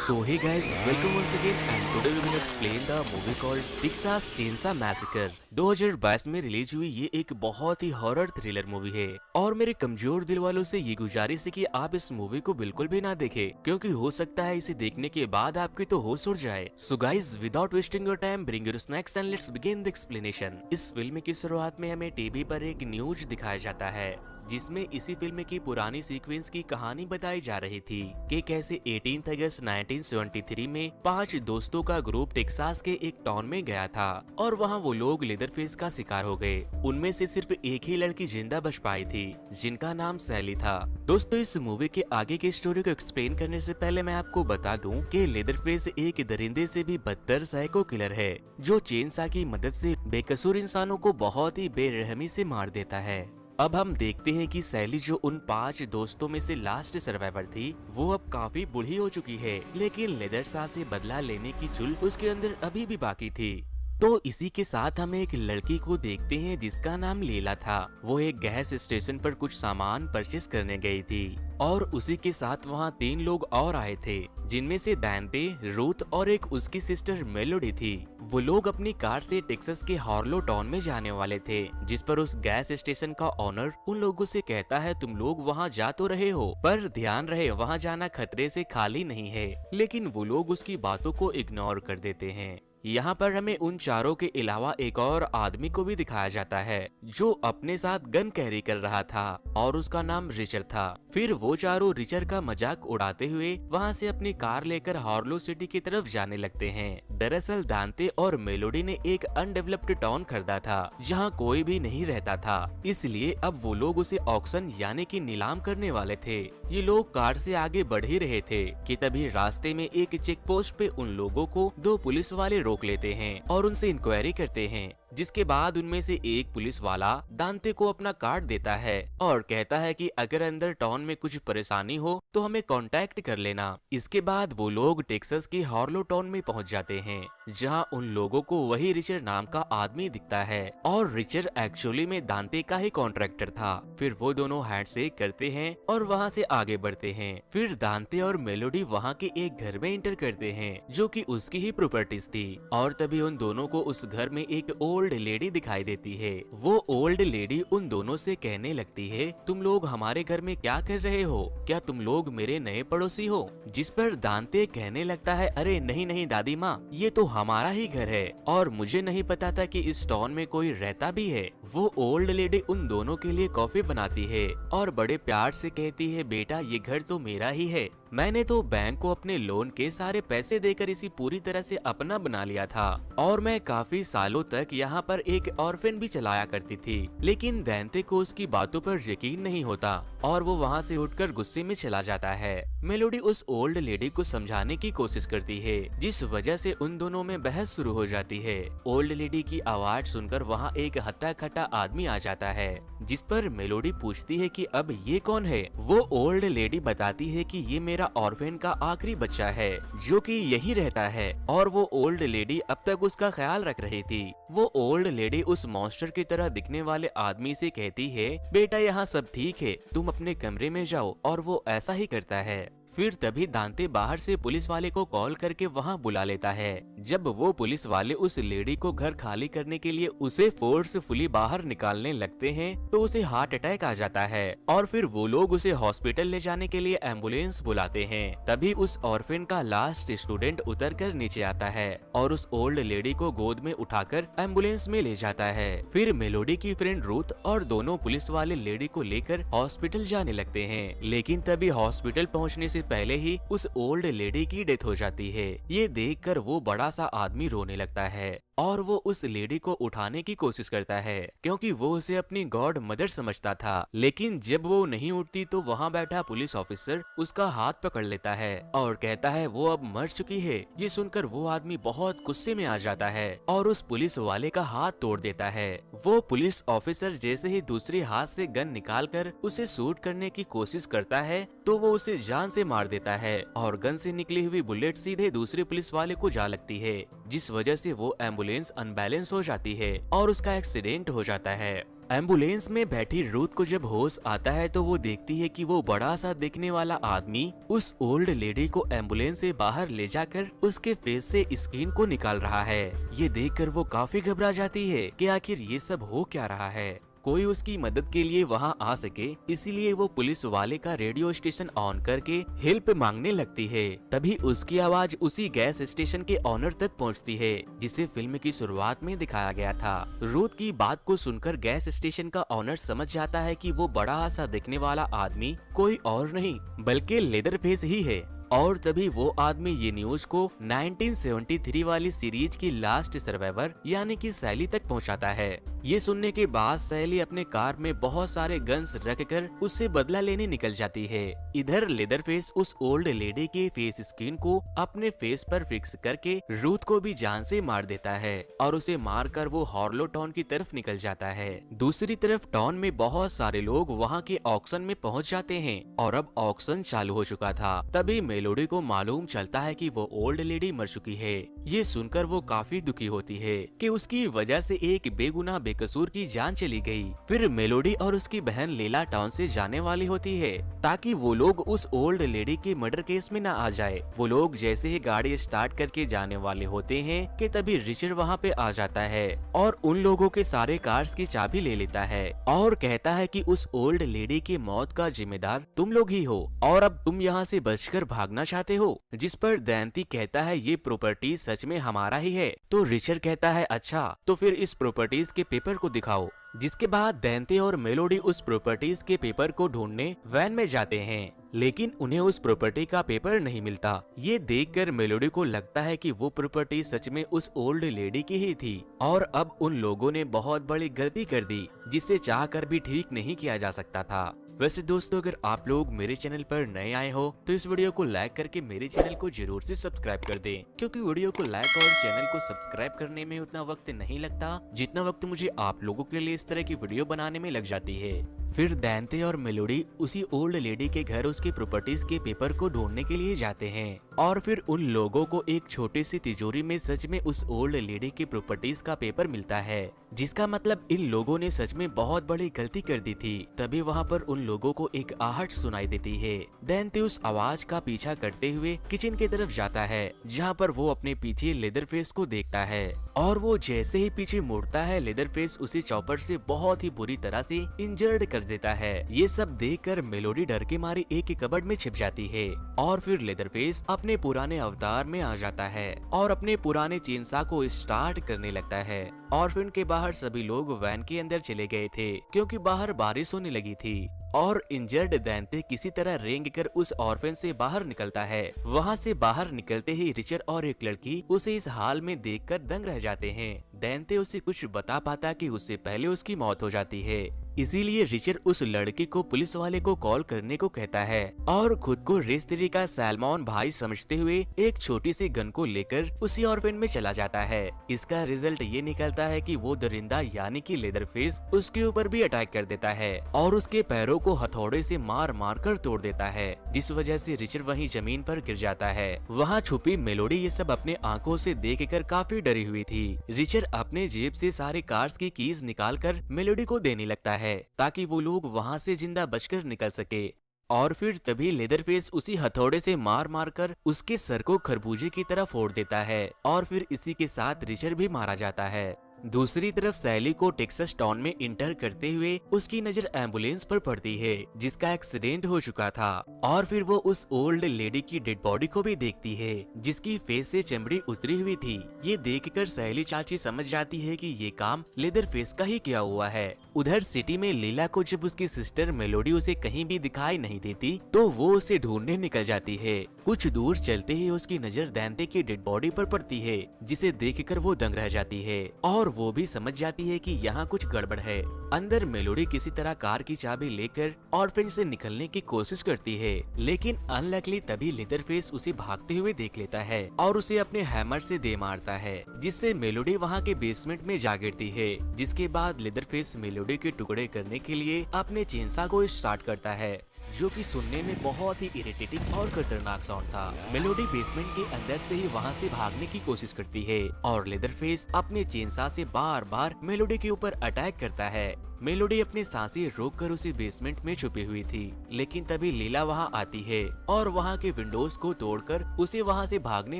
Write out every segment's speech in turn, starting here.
So hey guys, welcome once again and today we will explain the movie called Texas Chainsaw Massacre। 2022 में release हुई ये एक बहुत ही horror thriller movie है और मेरे कमजोर दिल वालों से ये गुजारिश है कि आप इस मूवी को बिल्कुल भी ना देखें, क्योंकि हो सकता है इसे देखने के बाद आपकी तो होश उड़ जाए। So guys, without wasting your time, bring your snacks and let's begin the explanation। इस फिल्म की शुरुआत में हमें टीवी पर एक न्यूज दिखाया जाता है जिसमें इसी फिल्म की पुरानी सीक्वेंस की कहानी बताई जा रही थी कि कैसे 18 अगस्त 1973 में 5 दोस्तों का ग्रुप टेक्सास के एक टाउन में गया था और वहां वो लोग लेदरफेस का शिकार हो गए। उनमें से सिर्फ एक ही लड़की जिंदा बच पाई थी जिनका नाम सैली था। दोस्तों, इस मूवी के आगे की स्टोरी को एक्सप्लेन करने से पहले मैं आपको बता दूं कि लेदरफेस एक दरिंदे से भी बदतर साइको किलर है जो चेनसा की मदद से बेकसूर इंसानों को बहुत ही बेरहमी से मार देता है। अब हम देखते हैं कि सैली जो उन 5 दोस्तों में से लास्ट सर्वाइवर थी, वो अब काफी बूढ़ी हो चुकी है, लेकिन लेदरसा से बदला लेने की चुल उसके अंदर अभी भी बाकी थी। तो इसी के साथ हम एक लड़की को देखते हैं जिसका नाम लीला था। वो एक गैस स्टेशन पर कुछ सामान परचेस करने गई थी और उसी के साथ वहाँ 3 लोग और आए थे, जिनमें से दांते, रूथ और एक उसकी सिस्टर मेलोडी थी। वो लोग अपनी कार से टेक्सास के हार्लो टाउन में जाने वाले थे, जिस पर उस गैस स्टेशन का ओनर उन लोगों से कहता है तुम लोग वहाँ जा तो रहे हो, पर ध्यान रहे वहाँ जाना खतरे से खाली नहीं है। लेकिन वो लोग उसकी बातों को इग्नोर कर देते हैं। यहाँ पर हमें उन चारों के अलावा एक और आदमी को भी दिखाया जाता है जो अपने साथ गन कैरी कर रहा था और उसका नाम रिचर्ड था। फिर वो चारों रिचर्ड का मजाक उड़ाते हुए वहाँ से अपनी कार लेकर हार्लो सिटी की तरफ जाने लगते हैं। दरअसल दांते और मेलोडी ने एक अनडेवलप्ड टाउन खरीदा था जहाँ कोई भी नहीं रहता था, इसलिए अब वो लोग उसे ऑक्शन यानी कि नीलाम करने वाले थे। ये लोग कार से आगे बढ़ ही रहे थे कि तभी रास्ते में एक चेक पोस्ट पे उन लोगों को 2 पुलिस वाले रोक लेते हैं और उनसे इंक्वायरी करते हैं, जिसके बाद उनमें से एक पुलिस वाला दांते को अपना कार्ड देता है और कहता है कि अगर अंदर टाउन में कुछ परेशानी हो तो हमें कांटेक्ट कर लेना। इसके बाद वो लोग टेक्सास के हार्लो टाउन में पहुंच जाते हैं जहां उन लोगों को वही रिचर्ड नाम का आदमी दिखता है और रिचर्ड एक्चुअली में दांते का ही कॉन्ट्रैक्टर था। फिर वो दोनों हैंडशेक करते हैं और वहां से आगे बढ़ते हैं। फिर दांते और मेलोडी वहां के एक घर में एंटर करते हैं जो कि उसकी ही प्रॉपर्टीज थी और तभी उन दोनों को उस घर में एक ओल्ड लेडी दिखाई देती है। वो ओल्ड लेडी उन दोनों से कहने लगती है तुम लोग हमारे घर में क्या कर रहे हो, क्या तुम लोग मेरे नए पड़ोसी हो? जिस पर दांते कहने लगता है अरे नहीं नहीं दादी माँ, ये तो हमारा ही घर है और मुझे नहीं पता था कि इस टाउन में कोई रहता भी है। वो ओल्ड लेडी उन दोनों के लिए कॉफी बनाती है और बड़े प्यार से कहती है बेटा ये घर तो मेरा ही है, मैंने तो बैंक को अपने लोन के सारे पैसे देकर इसी पूरी तरह से अपना बना लिया था और मैं काफी सालों तक यहाँ पर एक ऑर्फन भी चलाया करती थी। लेकिन दांते को उसकी बातों पर यकीन नहीं होता और वो वहाँ से उठकर गुस्से में चला जाता है। मेलोडी उस ओल्ड लेडी को समझाने की कोशिश करती है, जिस वजह से उन दोनों में बहस शुरू हो जाती है। ओल्ड लेडी की आवाज सुनकर वहाँ एक हट्टा खट्टा आदमी आ जाता है, जिस पर मेलोडी पूछती है कि अब ये कौन है? वो ओल्ड लेडी बताती है कि ये मेरा ऑर्फन का आखिरी बच्चा है जो कि यही रहता है और वो ओल्ड लेडी अब तक उसका ख्याल रख रही थी। वो ओल्ड लेडी उस मॉन्स्टर की तरह दिखने वाले आदमी से कहती है बेटा यहाँ सब ठीक है, तुम अपने कमरे में जाओ, और वो ऐसा ही करता है। फिर तभी दांते बाहर से पुलिस वाले को कॉल करके वहाँ बुला लेता है। जब वो पुलिस वाले उस लेडी को घर खाली करने के लिए उसे फोर्सफुली बाहर निकालने लगते हैं तो उसे हार्ट अटैक आ जाता है और फिर वो लोग उसे हॉस्पिटल ले जाने के लिए एम्बुलेंस बुलाते हैं। तभी उस ऑर्फन का लास्ट स्टूडेंट उतर कर नीचे आता है और उस ओल्ड लेडी को गोद में उठाकर एम्बुलेंस में ले जाता है। फिर मेलोडी की फ्रेंड रूथ और दोनों पुलिस वाले लेडी को लेकर हॉस्पिटल जाने लगते हैं, लेकिन तभी हॉस्पिटल पहुँचने से पहले ही उस ओल्ड लेडी की डेथ हो जाती है। ये देखकर वो बड़ा सा आदमी रोने लगता है और वो उस लेडी को उठाने की कोशिश करता है क्योंकि वो उसे अपनी गॉड मदर समझता था। लेकिन जब वो नहीं उठती तो वहाँ बैठा पुलिस ऑफिसर उसका हाथ पकड़ लेता है और कहता है वो अब मर चुकी है। ये सुनकर वो आदमी बहुत गुस्से में आ जाता है और उस पुलिस वाले का हाथ तोड़ देता है। वो पुलिस ऑफिसर जैसे ही दूसरे हाथ से गन निकालकर उसे शूट करने की कोशिश करता है तो वो उसे जान से मार देता है और गन से निकली हुई बुलेट सीधे दूसरे पुलिस वाले को जा लगती है, जिस वजह से वो एम्बुलेंस अनबैलेंस हो जाती है और उसका एक्सीडेंट हो जाता है। एम्बुलेंस में बैठी रूथ को जब होश आता है तो वो देखती है कि वो बड़ा सा दिखने वाला आदमी उस ओल्ड लेडी को एम्बुलेंस से बाहर ले जाकर उसके फेस से स्किन को निकाल रहा है। ये देखकर वो काफी घबरा जाती है कि आखिर ये सब हो क्या रहा है। कोई उसकी मदद के लिए वहां आ सके, इसीलिए वो पुलिस वाले का रेडियो स्टेशन ऑन करके हेल्प मांगने लगती है। तभी उसकी आवाज उसी गैस स्टेशन के ऑनर तक पहुंचती है जिसे फिल्म की शुरुआत में दिखाया गया था। रूथ की बात को सुनकर गैस स्टेशन का ऑनर समझ जाता है कि वो बड़ा सा दिखने वाला आदमी कोई और नहीं बल्कि लेदरफेस ही है। और तभी वो आदमी ये न्यूज को 1973 वाली सीरीज की लास्ट सर्वाइवर यानी कि सैली तक पहुंचाता है। ये सुनने के बाद सैली अपने कार में बहुत सारे गन्स रखकर उससे बदला लेने निकल जाती है। इधर लेदरफेस उस ओल्ड लेडी के फेस स्किन को अपने फेस पर फिक्स करके रूथ को भी जान से मार देता है और उसे मारकर वो हार्लो टाउन की तरफ निकल जाता है। दूसरी तरफ टाउन में बहुत सारे लोग वहाँ के ऑक्शन में पहुँच जाते हैं और अब ऑक्शन चालू हो चुका था। तभी मेलोडी को मालूम चलता है कि वो ओल्ड लेडी मर चुकी है। ये सुनकर वो काफी दुखी होती है कि उसकी वजह से एक बेगुनाह बेकसूर की जान चली गई। फिर मेलोडी और उसकी बहन लेला टाउन से जाने वाली होती है ताकि वो लोग उस ओल्ड लेडी के मर्डर केस में न आ जाए। वो लोग जैसे ही गाड़ी स्टार्ट करके जाने वाले होते हैं कि तभी रिचर्ड वहाँ पे आ जाता है और उन लोगों के सारे कार्स की चाबी ले लेता है और कहता है कि उस ओल्ड लेडी की मौत का जिम्मेदार तुम लोग ही हो और अब तुम यहाँ से बचकर भागना चाहते हो। जिस पर दैंती कहता है ये प्रॉपर्टी सच में हमारा ही है। तो रिचर्ड कहता है अच्छा तो फिर इस प्रॉपर्टीज के पेपर को दिखाओ। जिसके बाद दैंते और मेलोडी उस प्रॉपर्टीज के पेपर को ढूंढने वैन में जाते हैं, लेकिन उन्हें उस प्रॉपर्टी का पेपर नहीं मिलता। ये देखकर मेलोडी को लगता है कि वो प्रॉपर्टी सच में उस ओल्ड लेडी की ही थी और अब उन लोगों ने बहुत बड़ी गलती कर दी जिसे चाहकर भी ठीक नहीं किया जा सकता था। वैसे दोस्तों अगर आप लोग मेरे चैनल पर नए आए हो तो इस वीडियो को लाइक करके मेरे चैनल को जरूर से सब्सक्राइब कर दें, क्योंकि वीडियो को लाइक और चैनल को सब्सक्राइब करने में उतना वक्त नहीं लगता जितना वक्त मुझे आप लोगों के लिए इस तरह की वीडियो बनाने में लग जाती है। फिर दैंते और मेलोडी उसी ओल्ड लेडी के घर उसकी प्रॉपर्टीज के पेपर को ढूंढने के लिए जाते हैं और फिर उन लोगों को एक छोटी सी तिजोरी में सच में उस ओल्ड लेडी की प्रॉपर्टीज का पेपर मिलता है, जिसका मतलब इन लोगों ने सच में बहुत बड़ी गलती कर दी थी। तभी वहाँ पर उन लोगों को एक आहट सुनाई देती है। दैंते उस आवाज का पीछा करते हुए किचन की तरफ जाता है जहाँ पर वो अपने पीछे लेदरफेस को देखता है और वो जैसे ही पीछे मुड़ता है लेदरफेस उसे चॉपर से बहुत ही बुरी तरह से इंजर्ड कर देता है। ये सब देखकर मेलोडी डर के मारे एक कबर्ड में छिप जाती है और फिर लेदरफेस अपने पुराने अवतार में आ जाता है और अपने पुराने चेनसा को स्टार्ट करने लगता है। ऑर्फिन के बाहर सभी लोग वैन के अंदर चले गए थे क्योंकि बाहर बारिश होने लगी थी और इंजर्ड दैंते किसी तरह रेंग कर उस ऑर्फन से बाहर निकलता है। वहाँ से बाहर निकलते ही रिचर्ड और एक लड़की उसे इस हाल में देखकर दंग रह जाते हैं। दैंते उसे कुछ बता पाता कि उससे पहले उसकी मौत हो जाती है, इसीलिए रिचर्ड उस लड़के को पुलिस वाले को कॉल करने को कहता है और खुद को रेस्त्री का सैलमॉन भाई समझते हुए एक छोटी सी गन को लेकर उसी ऑर्फन में चला जाता है। इसका रिजल्ट ये निकलता है कि वो दरिंदा यानी कि लेदरफेस उसके ऊपर भी अटैक कर देता है और उसके पैरों को हथौड़े से मार मार कर तोड़ देता है, जिस वजह से रिचर्ड वहीं जमीन पर गिर जाता है। वहाँ छुपी मेलोडी ये सब अपने आंखों से देखकर काफी डरी हुई थी। रिचर्ड अपने जेब से सारे कार्स की कीज निकालकर मेलोडी को देने लगता है ताकि वो लोग वहाँ से जिंदा बचकर निकल सके। और फिर तभी लेदरफेस उसी हथौड़े से मार मार कर उसके सर को खरबूजे की तरह फोड़ देता है और फिर इसी के साथ रिचर्ड भी मारा जाता है। दूसरी तरफ सैली को टेक्सास टाउन में इंटर करते हुए उसकी नजर एम्बुलेंस पर पड़ती है जिसका एक्सीडेंट हो चुका था और फिर वो उस ओल्ड लेडी की डेड बॉडी को भी देखती है जिसकी फेस से चमड़ी उतरी हुई थी। ये देखकर सैली चाची समझ जाती है कि ये काम लेदरफेस का ही किया हुआ है। उधर सिटी में लीला को जब उसकी सिस्टर मेलोडी उसे कहीं भी दिखाई नहीं देती तो वो उसे ढूंढने निकल जाती है। कुछ दूर चलते ही उसकी नजर दैंते की डेड बॉडी पर पड़ती है जिसे देखकर वो दंग रह जाती है और वो भी समझ जाती है कि यहाँ कुछ गड़बड़ है। अंदर मेलोडी किसी तरह कार की चाबी लेकर ऑर्फन से निकलने की कोशिश करती है, लेकिन अनलकली तभी लेदरफेस उसे भागते हुए देख लेता है और उसे अपने हैमर से दे मारता है, जिससे मेलोडी वहाँ के बेसमेंट में जा गिरती है। जिसके बाद लेदरफेस मेलोडी के टुकड़े करने के लिए अपने चेनसा को स्टार्ट करता है, जो कि सुनने में बहुत ही इरिटेटिंग और खतरनाक साउंड था। मेलोडी बेसमेंट के अंदर से ही वहाँ से भागने की कोशिश करती है और लेदरफेस अपने चेनसा से बार बार मेलोडी के ऊपर अटैक करता है। मेलोडी अपनी सांसें रोककर उसी बेसमेंट में छुपी हुई थी, लेकिन तभी लीला वहां आती है और वहां के विंडोज को तोड़कर उसे वहां से भागने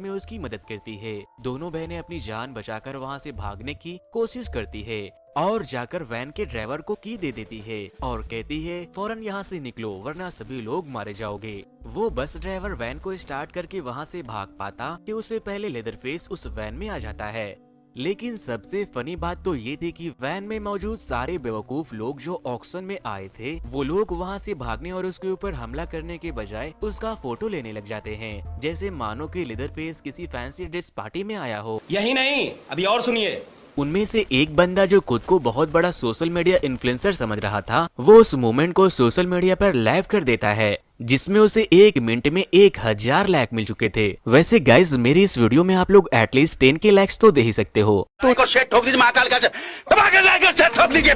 में उसकी मदद करती है। दोनों बहनें अपनी जान बचाकर वहां से भागने की कोशिश करती है और जाकर वैन के ड्राइवर को की दे देती है और कहती है फौरन यहाँ से निकलो वरना सभी लोग मारे जाओगे। वो बस ड्राइवर वैन को स्टार्ट करके वहाँ से भाग पाता कि उससे पहले लेदरफेस उस वैन में आ जाता है। लेकिन सबसे फनी बात तो ये थी कि वैन में मौजूद सारे बेवकूफ लोग जो ऑक्शन में आए थे, वो लोग वहाँ से भागने और उसके ऊपर हमला करने के बजाय उसका फोटो लेने लग जाते हैं, जैसे मानो कि लेदरफेस किसी फैंसी ड्रेस पार्टी में आया हो। यही नहीं, अभी और सुनिए। उनमें से एक बंदा जो खुद को बहुत बड़ा सोशल मीडिया इन्फ्लुएंसर समझ रहा था, वो उस मूवमेंट को सोशल मीडिया पर लाइव कर देता है, जिसमें उसे 1 मिनट में 1000 लाइक मिल चुके थे। वैसे गाइज मेरी इस वीडियो में आप लोग एटलीस्ट 10 के लाइक्स तो दे ही सकते हो। तो शेट ठोक दीजिए, महाकाल का ठोक दीजिए।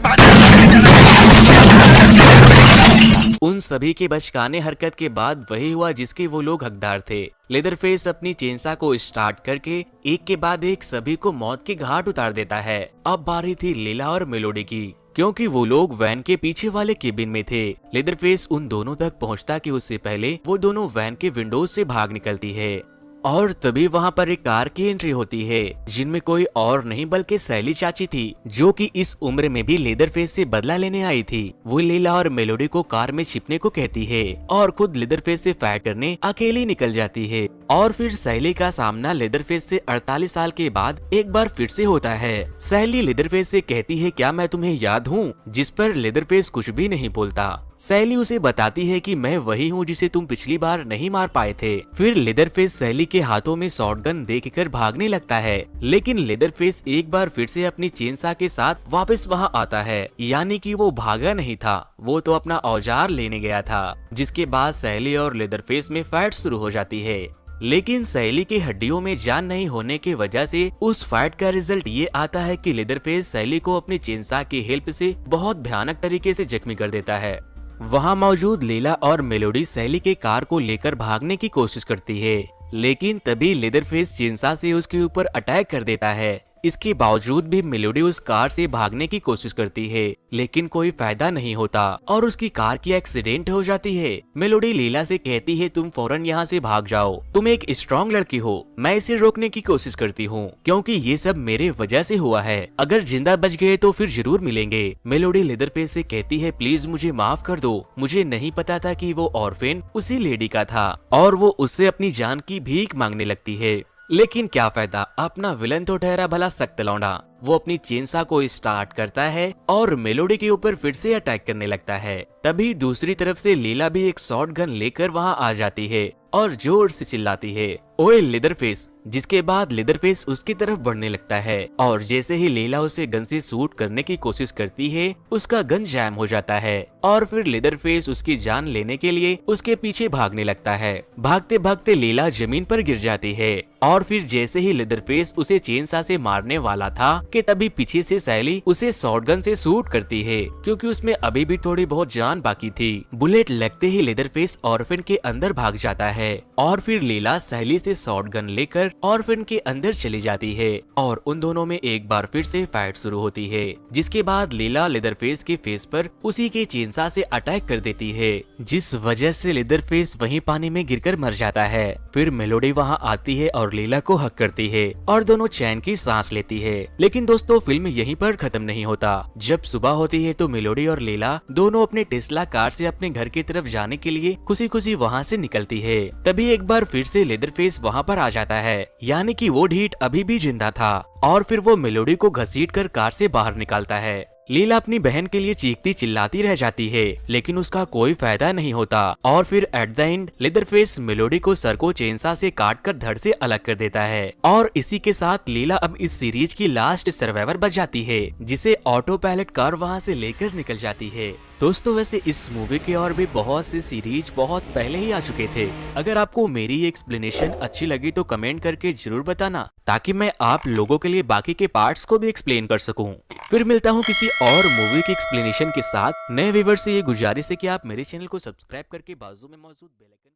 उन सभी के बचकाने हरकत के बाद वही हुआ जिसके वो लोग हकदार थे। लेदरफेस अपनी चेंसा को स्टार्ट करके एक के बाद एक सभी को मौत के घाट उतार देता है। अब बारी थी लीला और मेलोडी की, क्योंकि वो लोग वैन के पीछे वाले केबिन में थे। लेदरफेस उन दोनों तक पहुंचता कि उससे पहले वो दोनों वैन के विंडोज से भाग निकलती है और तभी वहां पर एक कार की एंट्री होती है, जिनमें कोई और नहीं बल्कि सैली चाची थी, जो कि इस उम्र में भी लेदरफेस से बदला लेने आई थी। वो लीला और मेलोडी को कार में छिपने को कहती है और खुद लेदरफेस से फाइट करने अकेली निकल जाती है। और फिर सैली का सामना लेदरफेस से 48 साल के बाद एक बार फिर से होता है। सैली लेदरफेस से कहती है क्या मैं तुम्हें याद हूँ, जिस पर लेदरफेस कुछ भी नहीं बोलता। सैली उसे बताती है कि मैं वही हूँ जिसे तुम पिछली बार नहीं मार पाए थे। फिर लेदरफेस सैली के हाथों में शॉटगन देखकर भागने लगता है, लेकिन लेदरफेस एक बार फिर से अपनी चेनसा के साथ वापस वहां आता है, यानी कि वो भागा नहीं था, वो तो अपना औजार लेने गया था। जिसके बाद सैली और लेदरफेस में फाइट शुरू हो जाती है, लेकिन सैली की हड्डियों में जान नहीं होने की वजह से उस फाइट का रिजल्ट ये आता है कि लेदरफेस सैली को अपनी चेनसा की हेल्प से बहुत भयानक तरीके से जख्मी कर देता है। वहां मौजूद लीला और मेलोडी सैली के कार को लेकर भागने की कोशिश करती है, लेकिन तभी लेदरफेस चेनसा से उसके ऊपर अटैक कर देता है। इसके बावजूद भी मेलोडी उस कार से भागने की कोशिश करती है, लेकिन कोई फायदा नहीं होता और उसकी कार की एक्सीडेंट हो जाती है। मेलोडी लीला से कहती है तुम फौरन यहाँ से भाग जाओ, तुम एक स्ट्रॉन्ग लड़की हो, मैं इसे रोकने की कोशिश करती हूँ क्योंकि ये सब मेरे वजह से हुआ है, अगर जिंदा बच गए तो फिर जरूर मिलेंगे। मेलोडी लेदरफेस से कहती है प्लीज मुझे माफ कर दो, मुझे नहीं पता था कि वो ऑर्फेन उसी लेडी का था, और वो उससे अपनी जान की भीख मांगने लगती है। लेकिन क्या फायदा, अपना विलन तो ठहरा भला सख्त लौंडा। वो अपनी चेनसा को स्टार्ट करता है और मेलोडी के ऊपर फिर से अटैक करने लगता है। तभी दूसरी तरफ से लीला भी एक शॉटगन लेकर वहां आ जाती है और जोर से चिल्लाती है ओए लेदरफेस, जिसके बाद लेदरफेस उसकी तरफ बढ़ने लगता है और जैसे ही लीला उसे गन से शूट करने की कोशिश करती है, उसका गन जैम हो जाता है और फिर लेदरफेस उसकी जान लेने के लिए उसके पीछे भागने लगता है। भागते भागते लीला जमीन पर गिर जाती है और फिर जैसे ही लेदरफेस उसे चेनसा से मारने वाला था कि तभी पीछे से सैली उसे शॉटगन से शूट करती है, क्योंकि उसमें अभी भी थोड़ी बहुत जान बाकी थी। बुलेट लगते ही लेदरफेस ऑर्फन के अंदर भाग जाता है और फिर लीला सैली से शॉटगन लेकर ऑर्फन के अंदर चली जाती है और उन दोनों में एक बार फिर से फाइट शुरू होती है, जिसके बाद लीला लेदरफेस के फेस पर उसी के चेनसा से अटैक कर देती है, जिस वजह से लेदरफेस वहीं पानी में गिरकर मर जाता है। फिर मेलोडी वहां आती है और लीला को हक करती है और दोनों चैन की सांस लेती है। लेकिन दोस्तों फिल्म यहीं पर खत्म नहीं होता। जब सुबह होती है तो मेलोडी और लीला दोनों अपने टेस्ला कार से अपने घर की तरफ जाने के लिए खुशी खुशी वहाँ से निकलती है। तभी एक बार फिर से लेदरफेस वहाँ पर आ जाता है, यानी कि वो ढीठ अभी भी जिंदा था और फिर वो मेलोडी को घसीट कर कार से बाहर निकालता है। लीला अपनी बहन के लिए चीखती चिल्लाती रह जाती है, लेकिन उसका कोई फायदा नहीं होता और फिर at the end Leatherface melody को सर को चेनसा से काटकर धड़ से अलग कर देता है और इसी के साथ लीला अब इस सीरीज की लास्ट सर्वाइवर बच जाती है, जिसे ऑटो पायलट कार वहां से लेकर निकल जाती है। दोस्तों वैसे इस मूवी के और भी बहुत से सीरीज बहुत पहले ही आ चुके थे। अगर आपको मेरी ये एक्सप्लेनेशन अच्छी लगी तो कमेंट करके जरूर बताना, ताकि मैं आप लोगों के लिए बाकी के पार्ट्स को भी एक्सप्लेन कर सकूं। फिर मिलता हूं किसी और मूवी की एक्सप्लेनेशन के साथ। नए व्यूअर से ये गुजारिश है कि आप मेरे चैनल को सब्सक्राइब करके बाजू में मौजूद बेल आइकन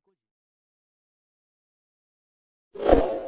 को